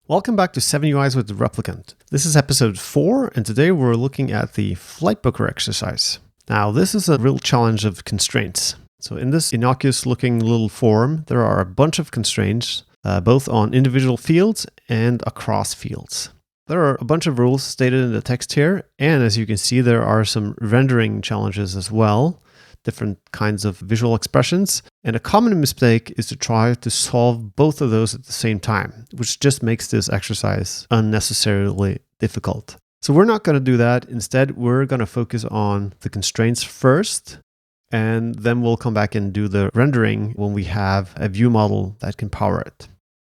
Welcome back to 7 UIs with Replicant. This is episode 4, and today we're looking at the flight booker exercise. Now, this is a real challenge of constraints. So in this innocuous looking little form, there are a bunch of constraints, both on individual fields and across fields. There are a bunch of rules stated in the text here, and as you can see, there are some rendering challenges as well, different kinds of visual expressions. And a common mistake is to try to solve both of those at the same time, which just makes this exercise unnecessarily difficult. So we're not going to do that. Instead, we're going to focus on the constraints first, and then we'll come back and do the rendering when we have a view model that can power it.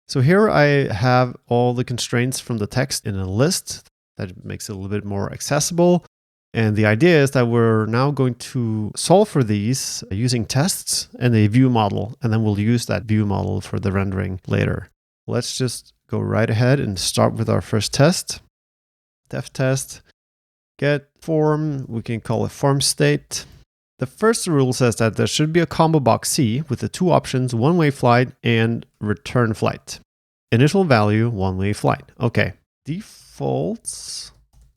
So here I have all the constraints from the text in a list that makes it a little bit more accessible. And the idea is that we're now going to solve for these using tests and a view model, and then we'll use that view model for the rendering later. Let's just go right ahead and start with our first test. Def test, get form, we can call it form state. The first rule says that there should be a combo box C with the two options, one-way flight and return flight. Initial value, one-way flight. Okay, defaults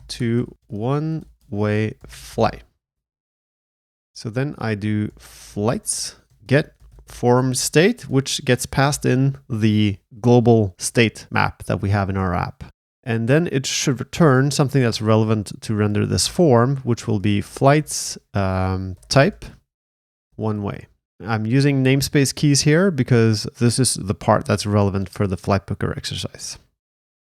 to one-way flight. So then I do flights, get form state, which gets passed in the global state map that we have in our app. And then it should return something that's relevant to render this form, which will be flights type one way. I'm using namespace keys here because this is the part that's relevant for the flight booker exercise.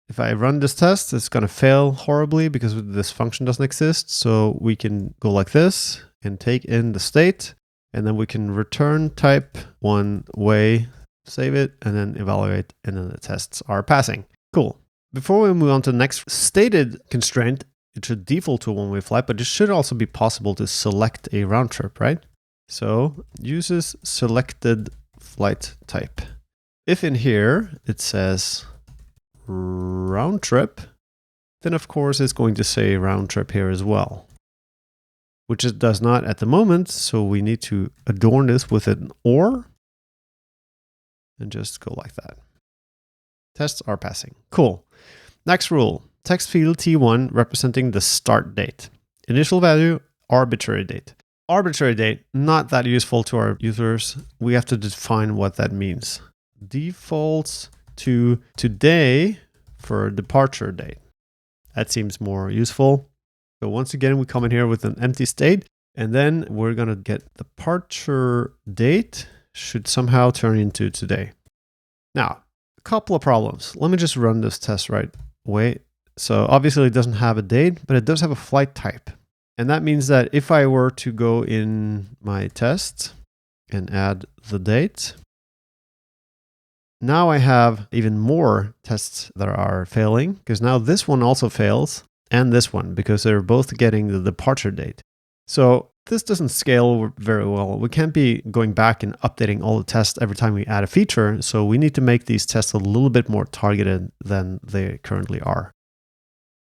If I run this test, it's going to fail horribly because this function doesn't exist. So we can go like this and take in the state, and then we can return type one way, save it, and then evaluate, and then the tests are passing. Cool. Before we move on to the next stated constraint, it should default to a one-way flight, but it should also be possible to select a round trip, right? So uses selected flight type. If in here it says round trip, then of course it's going to say round trip here as well, which it does not at the moment. So we need to adorn this with an or and just go like that. Tests are passing. Cool. Next rule, text field T1 representing the start date. Initial value, arbitrary date. Arbitrary date, not that useful to our users. We have to define what that means. Defaults to today for departure date. That seems more useful. So once again, we come in here with an empty state, and then we're going to get departure date should somehow turn into today. Now, a couple of problems. Let me just run this test right away. So obviously it doesn't have a date, but it does have a flight type. And that means that if I were to go in my test and add the date, now I have even more tests that are failing, because now this one also fails and this one, because they're both getting the departure date. So this doesn't scale very well. We can't be going back and updating all the tests every time we add a feature. So we need to make these tests a little bit more targeted than they currently are.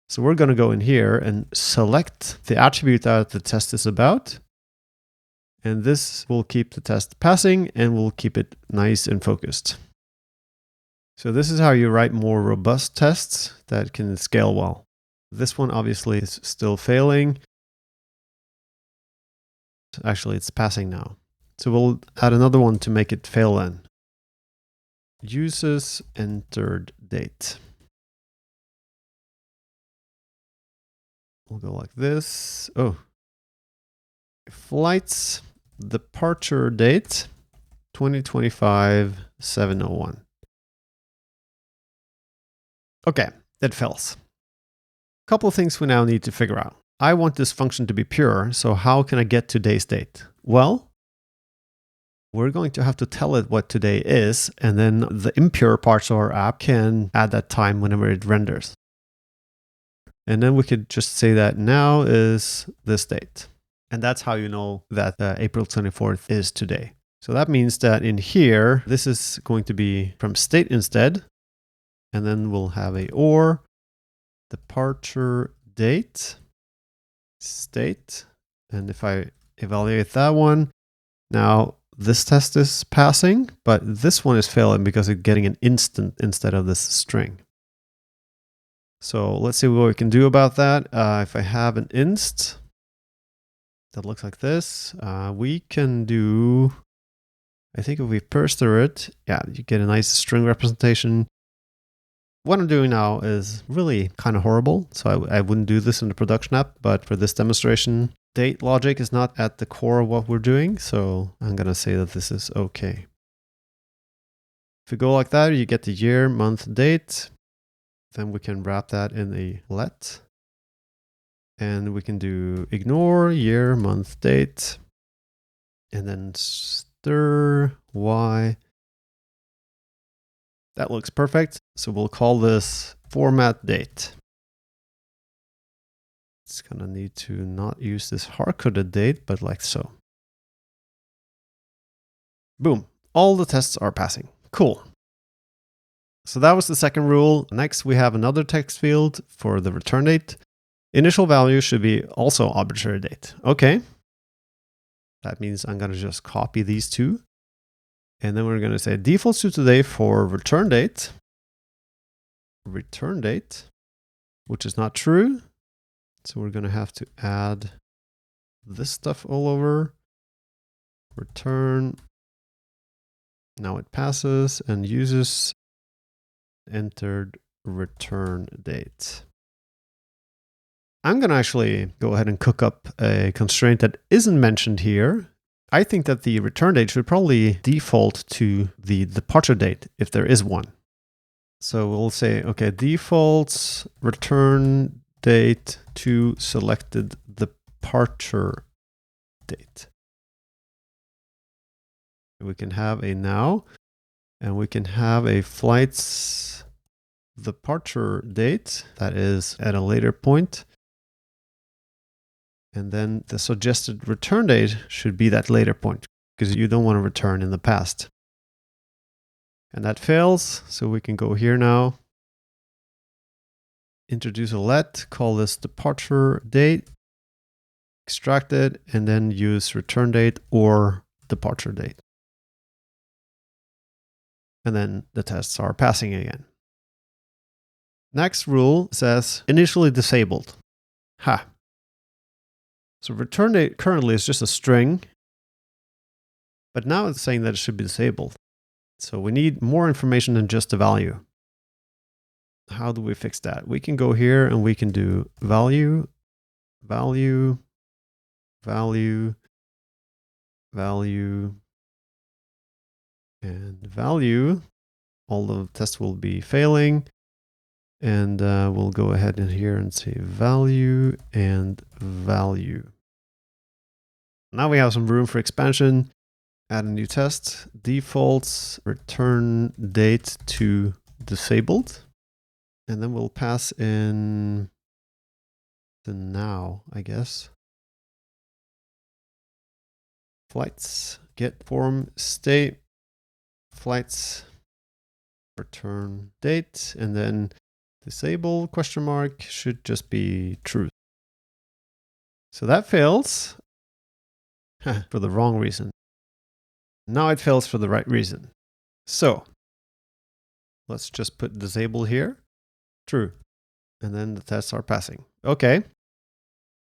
So we're going to go in here and select the attribute that the test is about. And this will keep the test passing and we'll keep it nice and focused. So this is how you write more robust tests that can scale well. This one obviously is still failing. Actually, it's passing now. So we'll add another one to make it fail then. Uses entered date. We'll go like this. Oh. Flights departure date 2025 701. Okay, that fails. A couple of things we now need to figure out. I want this function to be pure, so how can I get today's date? Well, we're going to have to tell it what today is, and then the impure parts of our app can add that time whenever it renders. And then we could just say that now is this date. And that's how you know that April 24th is today. So that means that in here, this is going to be from state instead. And then we'll have a or departure date state. And if I evaluate that one, now this test is passing, but this one is failing because it's getting an instant instead of this string. So let's see what we can do about that. If I have an inst that looks like this, we can do, I think if we parser it, yeah, you get a nice string representation. What I'm doing now is really kind of horrible, so I wouldn't do this in the production app, but for this demonstration, date logic is not at the core of what we're doing, so I'm going to say that this is okay. If you go like that, you get the year, month, date. Then we can wrap that in a let. And we can do ignore, year, month, date. And then stir, y. That looks perfect. So we'll call this format date. It's going to need to not use this hard-coded date, but like so. Boom. All the tests are passing. Cool. So that was the second rule. Next, we have another text field for the return date. Initial value should be also arbitrary date. Okay. That means I'm going to just copy these two. And then we're going to say defaults to today for return date, which is not true. So we're going to have to add this stuff all over. Return. Now it passes and uses entered return date. I'm going to actually go ahead and cook up a constraint that isn't mentioned here. I think that the return date should probably default to the departure date if there is one. So we'll say, okay, defaults return date to selected departure date. We can have a now, and we can have a flight's departure date that is at a later point. And then the suggested return date should be that later point because you don't want to return in the past. And that fails. So we can go here now, introduce a let, call this departure date, extract it, and then use return date or departure date. And then the tests are passing again. Next rule says initially disabled. Ha. So return date currently is just a string, but now it's saying that it should be disabled. So we need more information than just the value. How do we fix that? We can go here and we can do value, value, value, value, and value. All the tests will be failing. And we'll go ahead in here and say value and value. Now we have some room for expansion. Add a new test. Defaults return date to disabled. And then we'll pass in the now, I guess. Flights, get form state, flights, return date, and then disable question mark should just be true. So that fails for the wrong reason. Now it fails for the right reason. So let's just put disable here. True. And then the tests are passing. Okay.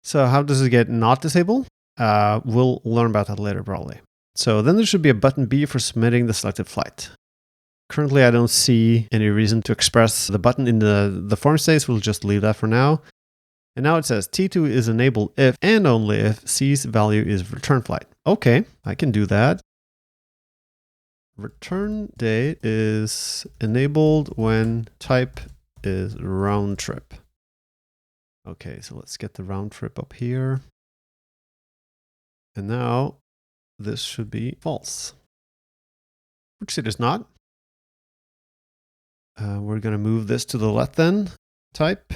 So how does it get not disabled? We'll learn about that later probably. So then there should be a button B for submitting the selected flight. Currently, I don't see any reason to express the button in the form states. We'll just leave that for now. And now it says T2 is enabled if and only if C's value is return flight. Okay, I can do that. Return date is enabled when type is round trip. Okay, so let's get the round trip up here. And now this should be false, which it is not. We're going to move this to the let then. Type.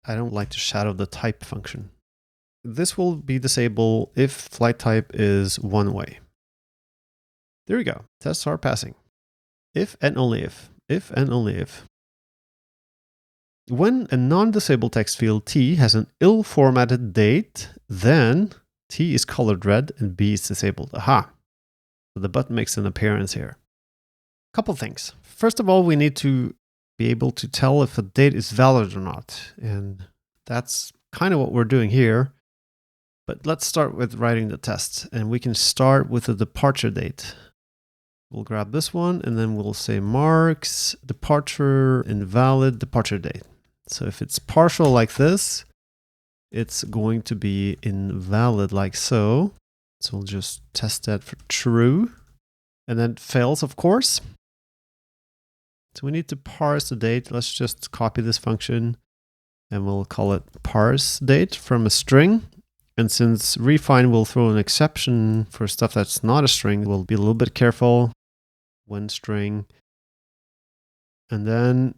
I don't like to shadow the type function. This will be disabled if flight type is one way. There we go. Tests are passing. If and only if. If and only if. When a non-disabled text field T has an ill-formatted date, then T is colored red and B is disabled. Aha. So the button makes an appearance here. Couple things. First of all, we need to be able to tell if a date is valid or not. And that's kind of what we're doing here. But let's start with writing the test. And we can start with the departure date. We'll grab this one and then we'll say marks, departure, invalid, departure date. So if it's partial like this, it's going to be invalid like so. So we'll just test that for true. And then fails, of course. So we need to parse the date. Let's just copy this function and we'll call it parse date from a string. And since refine will throw an exception for stuff that's not a string, we'll be a little bit careful when string. And then,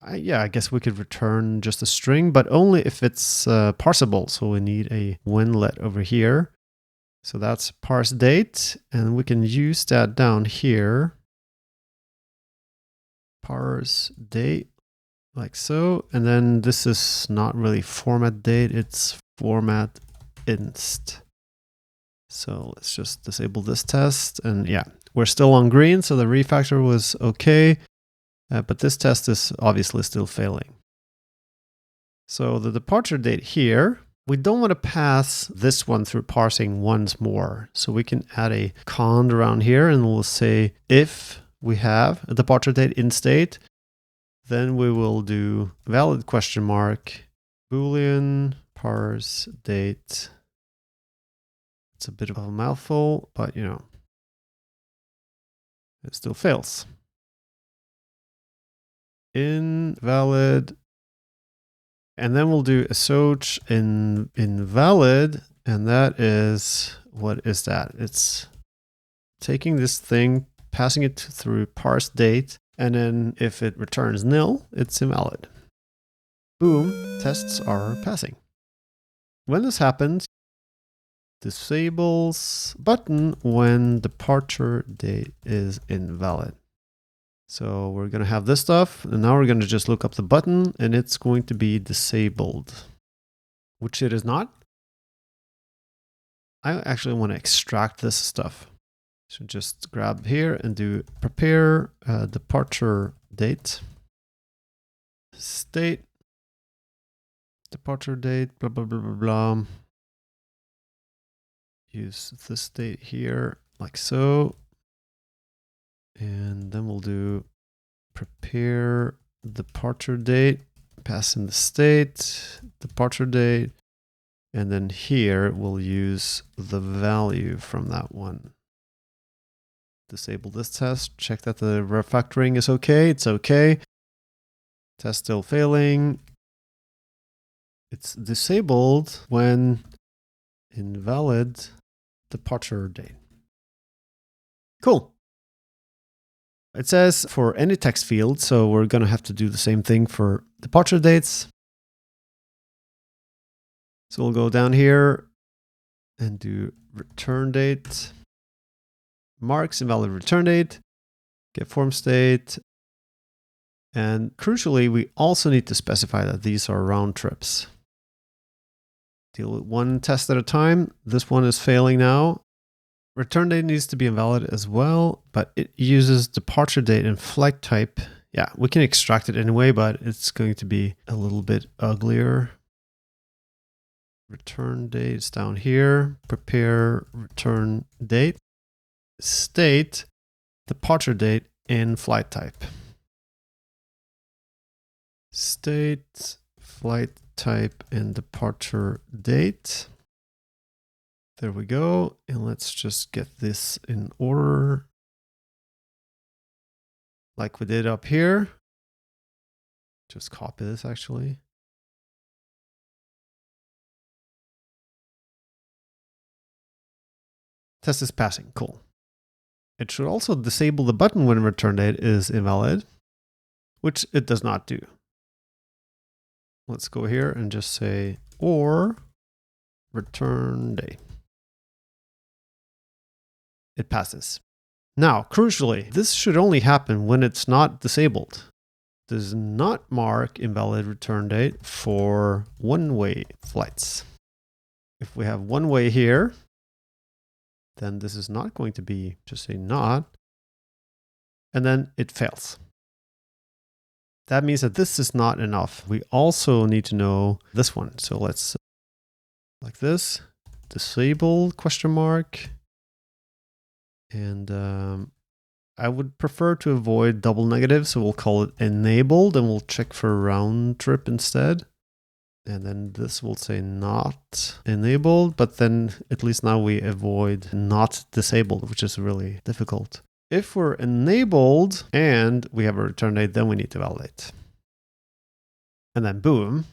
I guess we could return just a string, but only if it's parsable. So we need a whenlet over here. So that's parse date, and we can use that down here. Parse date, like so. And then this is not really format date, it's format inst. So let's just disable this test. And yeah, we're still on green, so the refactor was okay. But this test is obviously still failing. So the departure date here, we don't want to pass this one through parsing once more. So we can add a cond around here and we'll say if we have a departure date in state, then we will do valid question mark, Boolean parse date. It's a bit of a mouthful, but you know, it still fails. Invalid. And then we'll do assoc invalid. And that is, what is that? It's taking this thing, passing it through parse date. And then if it returns nil, it's invalid. Boom, tests are passing. When this happens, disables button when departure date is invalid. So we're going to have this stuff, and now we're going to just look up the button, and it's going to be disabled, which it is not. I actually want to extract this stuff. So just grab here and do prepare departure date, state, departure date, blah, blah, blah, blah, blah. Use this date here, like so. And then we'll do prepare departure date, pass in the state, departure date, and then here we'll use the value from that one. Disable this test, check that the refactoring is okay. It's okay. Test still failing. It's disabled when invalid departure date. Cool. It says for any text field, so we're going to have to do the same thing for departure dates. So we'll go down here and do return date, marks invalid return date, get form state. And crucially, we also need to specify that these are round trips. Deal with one test at a time. This one is failing now. Return date needs to be invalid as well, but it uses departure date and flight type. Yeah, we can extract it anyway, but it's going to be a little bit uglier. Return date is down here. Prepare return date, state, departure date, and flight type. State, flight type, and departure date. There we go. And let's just get this in order like we did up here. Just copy this actually. Test is passing. Cool. It should also disable the button when return date is invalid, which it does not do. Let's go here and just say or return date. It passes. Now, crucially, this should only happen when it's not disabled. Does not mark invalid return date for one-way flights. If we have one-way here, then this is not going to be, just say not, and then it fails. That means that this is not enough. We also need to know this one. So let's, like this, disable question mark. And I would prefer to avoid double negatives, so we'll call it enabled, and we'll check for round trip instead. And then this will say not enabled, but then at least now we avoid not disabled, which is really difficult. If we're enabled and we have a return date, then we need to validate. And then boom,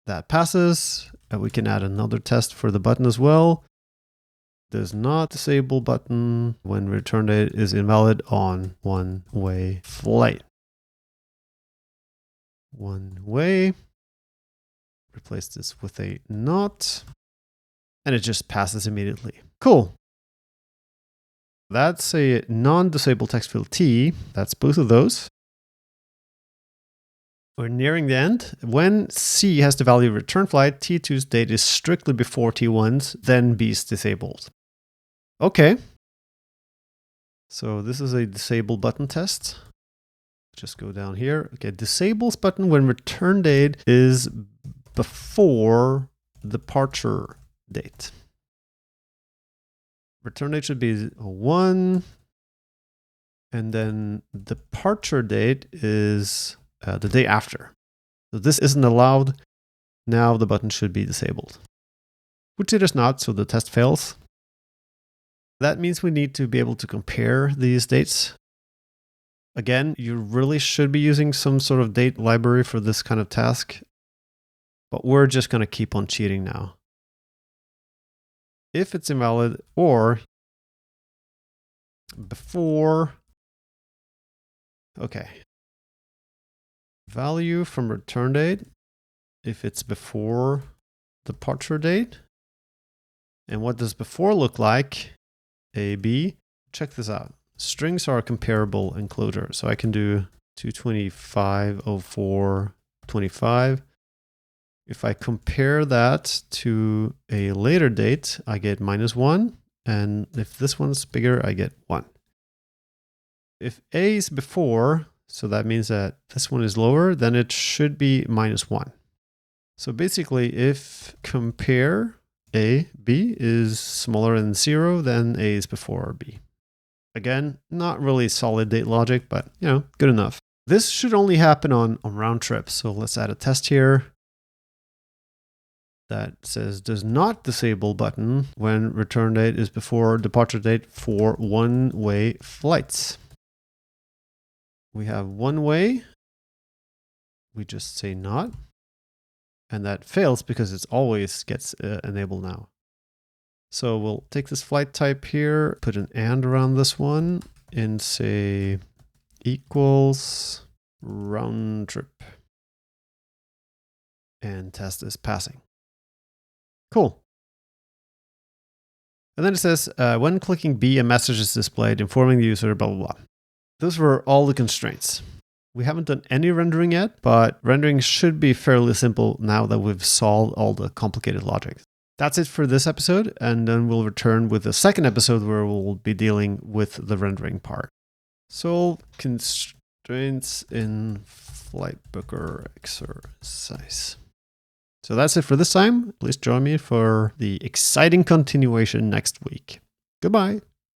that passes. And we can add another test for the button as well. Does not disable button when return date is invalid on one-way flight. One way. Replace this with a not. And it just passes immediately. Cool. That's a non-disabled text field T. That's both of those. We're nearing the end. When C has the value return flight, T2's date is strictly before T1's, then B is disabled. Okay. So this is a disable button test. Just go down here. Okay, disables button when return date is before departure date. Return date should be 1. And then departure date is the day after. So this isn't allowed. Now the button should be disabled, which it is not, so the test fails. That means we need to be able to compare these dates. Again, you really should be using some sort of date library for this kind of task, but we're just going to keep on cheating now. If it's invalid or before, okay. Value from return date, if it's before departure date. And what does before look like? A, B. Check this out. Strings are a comparable enclosure. So I can do 225.04.25. If I compare that to a later date, I get -1. And if this one's bigger, I get 1. If A is before, so that means that this one is lower, then it should be -1. So basically, if compare A, B is smaller than 0, then A is before B. Again, not really solid date logic, but good enough. This should only happen on round trips. So let's add a test here that says does not disable button when return date is before departure date for one-way flights. We have one way. We just say not. And that fails because it always gets enabled now. So we'll take this flight type here, put an and around this one, and say equals round trip. And test is passing. Cool. And then it says, when clicking B, a message is displayed informing the user, blah, blah, blah. Those were all the constraints. We haven't done any rendering yet, but rendering should be fairly simple now that we've solved all the complicated logic. That's it for this episode, and then we'll return with a second episode where we'll be dealing with the rendering part. Solve constraints in Flightbooker exercise. So that's it for this time. Please join me for the exciting continuation next week. Goodbye.